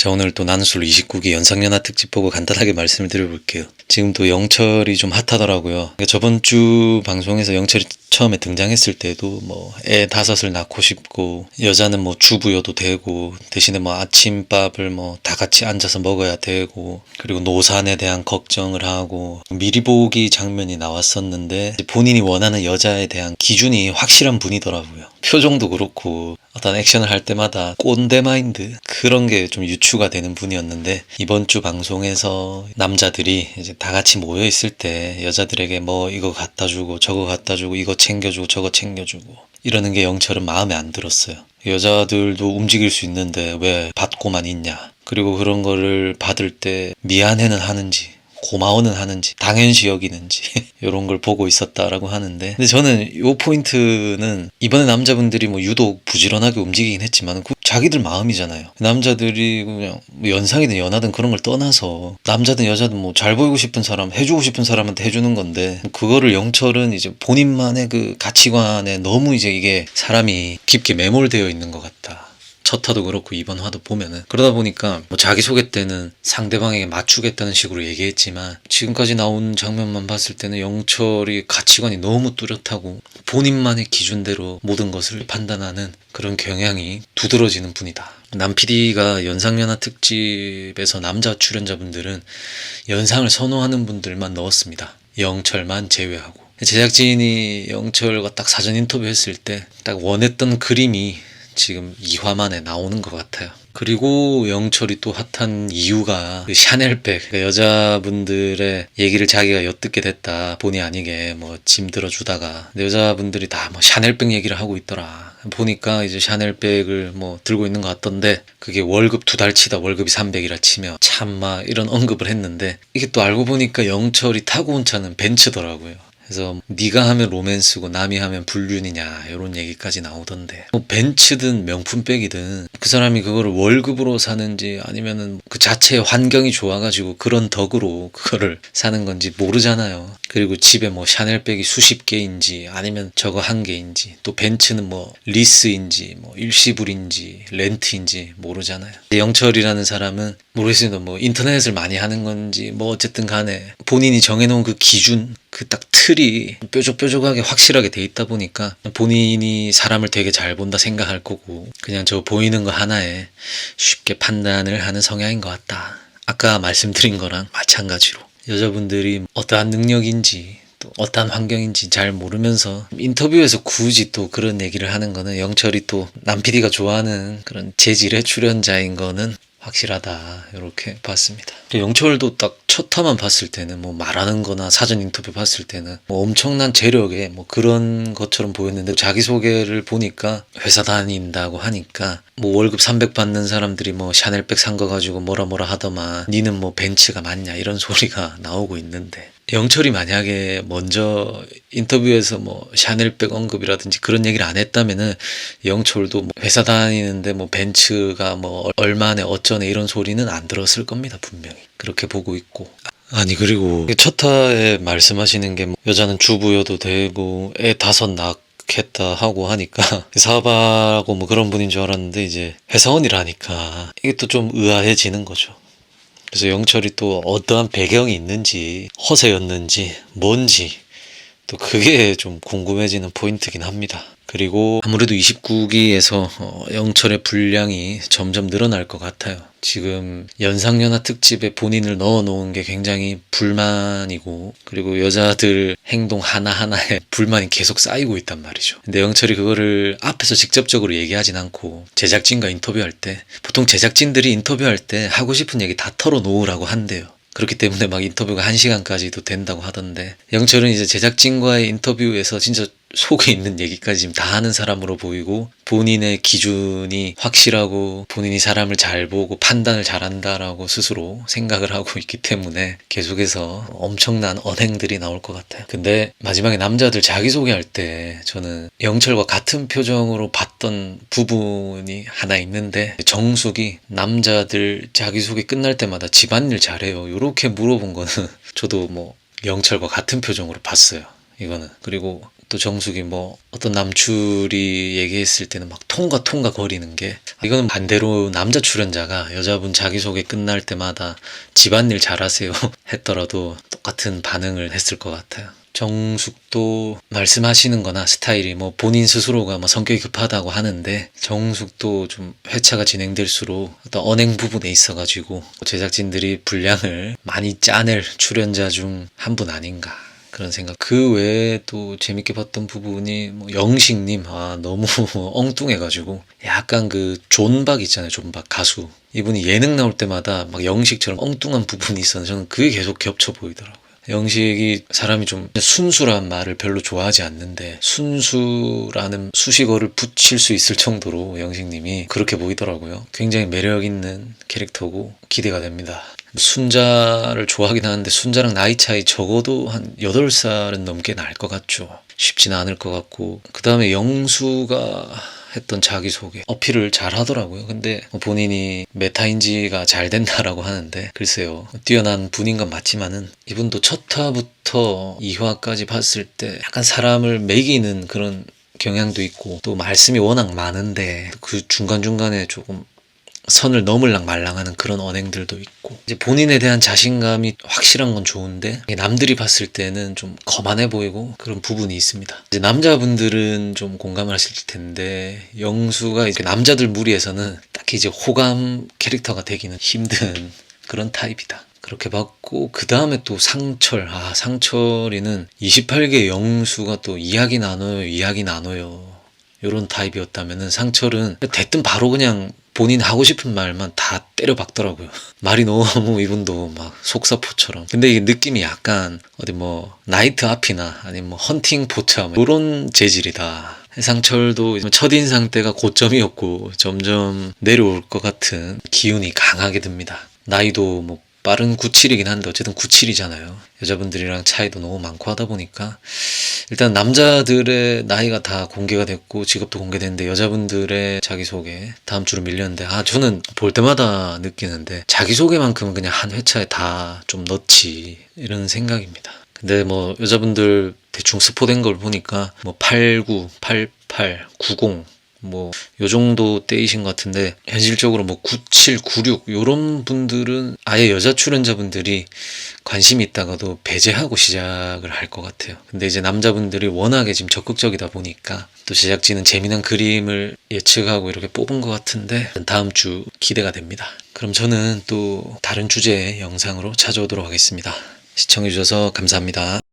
자, 오늘 또 나는솔로 29기 연상연하 특집 보고 간단하게 말씀을 드려볼게요. 지금 또 영철이 좀 핫하더라고요. 그러니까 저번 주 방송에서 영철이 처음에 등장했을 때도 뭐 애 5을 낳고 싶고 여자는 뭐 주부여도 되고 대신에 뭐 아침밥을 뭐 다 같이 앉아서 먹어야 되고 그리고 노산에 대한 걱정을 하고 미리 보기 장면이 나왔었는데 본인이 원하는 여자에 대한 기준이 확실한 분이더라고요. 표정도 그렇고 어떤 액션을 할 때마다 꼰대 마인드 그런 게 좀 유추가 되는 분이었는데 이번 주 방송에서 남자들이 이제 다 같이 모여 있을 때 여자들에게 뭐 이거 갖다 주고 저거 갖다 주고 이거 챙겨주고 저거 챙겨주고 이러는 게 영철은 마음에 안 들었어요. 여자들도 움직일 수 있는데 왜 받고만 있냐. 그리고 그런 거를 받을 때 미안해는 하는지 고마워는 하는지 당연시 여기는지 이런 걸 보고 있었다라고 하는데 근데 저는 이 포인트는 이번에 남자분들이 뭐 유독 부지런하게 움직이긴 했지만 자기들 마음이잖아요. 남자들이 그냥 뭐 연상이든 연하든 그런 걸 떠나서 남자든 여자든 뭐 잘 보이고 싶은 사람 해주고 싶은 사람한테 해주는 건데 그거를 영철은 이제 본인만의 그 가치관에 너무 이제 이게 사람이 깊게 매몰되어 있는 것 같다. 첫 화도 그렇고 이번 화도 보면은 그러다 보니까 뭐 자기소개 때는 상대방에게 맞추겠다는 식으로 얘기했지만 지금까지 나온 장면만 봤을 때는 영철이 가치관이 너무 뚜렷하고 본인만의 기준대로 모든 것을 판단하는 그런 경향이 두드러지는 분이다. 남 PD가 연상연하 특집에서 남자 출연자분들은 연상을 선호하는 분들만 넣었습니다. 영철만 제외하고. 제작진이 영철과 딱 사전 인터뷰 했을 때 딱 원했던 그림이 지금 2화 만에 나오는 것 같아요. 그리고 영철이 또 핫한 이유가 그 샤넬백 그러니까 여자분들의 얘기를 자기가 엿듣게 됐다 본의 아니게 뭐 짐 들어주다가 여자분들이 다 뭐 샤넬백 얘기를 하고 있더라. 보니까 이제 샤넬백을 뭐 들고 있는 것 같던데 그게 월급 2달 치다 월급이 300이라 치며 참마 이런 언급을 했는데 이게 또 알고 보니까 영철이 타고 온 차는 벤츠더라고요. 그래서 네가 하면 로맨스고 남이 하면 불륜이냐 이런 얘기까지 나오던데 뭐 벤츠든 명품백이든 그 사람이 그거를 월급으로 사는지 아니면은 그 자체의 환경이 좋아가지고 그런 덕으로 그거를 사는 건지 모르잖아요. 그리고 집에 뭐 샤넬백이 수십 개인지 아니면 저거 한 개인지 또 벤츠는 뭐 리스인지 뭐 일시불인지 렌트인지 모르잖아요. 영철이라는 사람은 모르겠습니다. 뭐 인터넷을 많이 하는 건지 뭐 어쨌든 간에 본인이 정해놓은 그 기준 그 딱 틀이 뾰족뾰족하게 확실하게 돼 있다 보니까 본인이 사람을 되게 잘 본다 생각할 거고 그냥 저 보이는 거 하나에 쉽게 판단을 하는 성향인 것 같다. 아까 말씀드린 거랑 마찬가지로 여자분들이 어떠한 능력인지 또 어떠한 환경인지 잘 모르면서 인터뷰에서 굳이 또 그런 얘기를 하는 거는 영철이 또 남 PD가 좋아하는 그런 재질의 출연자인 거는 확실하다 이렇게 봤습니다. 영철도 딱 첫 화만 봤을 때는 뭐 말하는 거나 사전 인터뷰 봤을 때는 뭐 엄청난 재력에 뭐 그런 것처럼 보였는데 자기소개를 보니까 회사 다닌다고 하니까 뭐 월급 300 받는 사람들이 뭐 샤넬백 산 거 가지고 뭐라 하더만 니는 뭐 벤츠가 맞냐 이런 소리가 나오고 있는데 영철이 만약에 먼저 인터뷰에서 뭐 샤넬백 언급이라든지 그런 얘기를 안 했다면은 영철도 뭐 회사 다니는데 뭐 벤츠가 뭐 얼마네 어쩌네 이런 소리는 안 들었을 겁니다. 분명히 그렇게 보고 있고 아니 그리고 첫 화에 말씀하시는 게 뭐 여자는 주부여도 되고 애 5 낳겠다 하고 하니까 사업하고 뭐 그런 분인 줄 알았는데 이제 회사원이라니까 이게 또 좀 의아해지는 거죠. 그래서 영철이 또 어떠한 배경이 있는지 허세였는지 뭔지 또 그게 좀 궁금해지는 포인트긴 합니다. 그리고 아무래도 29기에서 영철의 분량이 점점 늘어날 것 같아요. 지금 연상연하 특집에 본인을 넣어놓은 게 굉장히 불만이고 그리고 여자들 행동 하나하나에 불만이 계속 쌓이고 있단 말이죠. 근데 영철이 그거를 앞에서 직접적으로 얘기하진 않고 제작진과 인터뷰할 때 보통 제작진들이 인터뷰할 때 하고 싶은 얘기 다 털어놓으라고 한대요. 그렇기 때문에 막 인터뷰가 1시간까지도 된다고 하던데 영철은 이제 제작진과의 인터뷰에서 진짜 속에 있는 얘기까지 지금 다 하는 사람으로 보이고 본인의 기준이 확실하고 본인이 사람을 잘 보고 판단을 잘한다라고 스스로 생각을 하고 있기 때문에 계속해서 엄청난 언행들이 나올 것 같아요. 근데 마지막에 남자들 자기소개할 때 저는 영철과 같은 표정으로 봤던 부분이 하나 있는데 정숙이 남자들 자기소개 끝날 때마다 집안일 잘해요 이렇게 물어본 거는 저도 뭐 영철과 같은 표정으로 봤어요. 이거는 그리고 또 정숙이 뭐 어떤 남출이 얘기했을 때는 막 통과 거리는 게, 이거는 반대로 남자 출연자가 여자분 자기소개 끝날 때마다 집안일 잘하세요 했더라도 똑같은 반응을 했을 것 같아요. 정숙도 말씀하시는 거나 스타일이 뭐 본인 스스로가 뭐 성격이 급하다고 하는데, 정숙도 좀 회차가 진행될수록 어떤 언행 부분에 있어가지고 제작진들이 분량을 많이 짜낼 출연자 중 한 분 아닌가 그런 생각. 그 외에 또 재밌게 봤던 부분이 뭐 영식님, 너무 엉뚱해가지고 약간 그 존박 있잖아요. 존박 가수, 이분이 예능 나올 때마다 막 영식처럼 엉뚱한 부분이 있었는데 저는 그게 계속 겹쳐 보이더라고요. 영식이 사람이 좀 순수란 말을 별로 좋아하지 않는데 순수라는 수식어를 붙일 수 있을 정도로 영식님이 그렇게 보이더라고요. 굉장히 매력 있는 캐릭터고 기대가 됩니다. 순자를 좋아하긴 하는데 순자랑 나이 차이 적어도 한 8살은 넘게 날 것 같죠. 쉽지는 않을 것 같고, 그 다음에 영수가 했던 자기소개 어필을 잘 하더라고요. 근데 본인이 메타인지가 잘 된다라고 하는데, 글쎄요, 뛰어난 분인 건 맞지만은 이분도 첫 화부터 2화까지 봤을 때 약간 사람을 매기는 그런 경향도 있고, 또 말씀이 워낙 많은데 그 중간중간에 조금 선을 넘을랑 말랑하는 그런 언행들도 있고, 이제 본인에 대한 자신감이 확실한 건 좋은데 남들이 봤을 때는 좀 거만해 보이고 그런 부분이 있습니다. 이제 남자분들은 좀 공감을 하실 텐데, 영수가 이제 남자들 무리에서는 딱히 이제 호감 캐릭터가 되기는 힘든 그런 타입이다. 그렇게 봤고, 그 다음에 또 상철. 상철이는 28개 영수가 또 이야기 나눠요 요런 타입이었다면은, 상철은 됐든 바로 그냥 본인 하고 싶은 말만 다 때려 박더라고요. 말이 너무 이분도 막 속사포처럼. 근데 이게 느낌이 약간 어디 뭐 나이트 앞이나 아니면 뭐 헌팅 포차 이런 재질이다. 상철도 첫인상 때가 고점이었고 점점 내려올 것 같은 기운이 강하게 듭니다. 나이도 뭐 빠른 97이긴 한데 어쨌든 97이잖아요. 여자분들이랑 차이도 너무 많고 하다 보니까, 일단 남자들의 나이가 다 공개가 됐고 직업도 공개됐는데 여자분들의 자기소개 다음 주로 밀렸는데, 저는 볼 때마다 느끼는데 자기소개만큼은 그냥 한 회차에 다 좀 넣지, 이런 생각입니다. 근데 뭐 여자분들 대충 스포된 걸 보니까 뭐 89, 88, 90 뭐 요 정도 때이신 것 같은데, 현실적으로 뭐 97, 96 요런 분들은 아예 여자 출연자분들이 관심이 있다가도 배제하고 시작을 할 것 같아요. 근데 이제 남자분들이 워낙에 지금 적극적이다 보니까 또 제작진은 재미난 그림을 예측하고 이렇게 뽑은 것 같은데, 다음 주 기대가 됩니다. 그럼 저는 또 다른 주제의 영상으로 찾아오도록 하겠습니다. 시청해주셔서 감사합니다.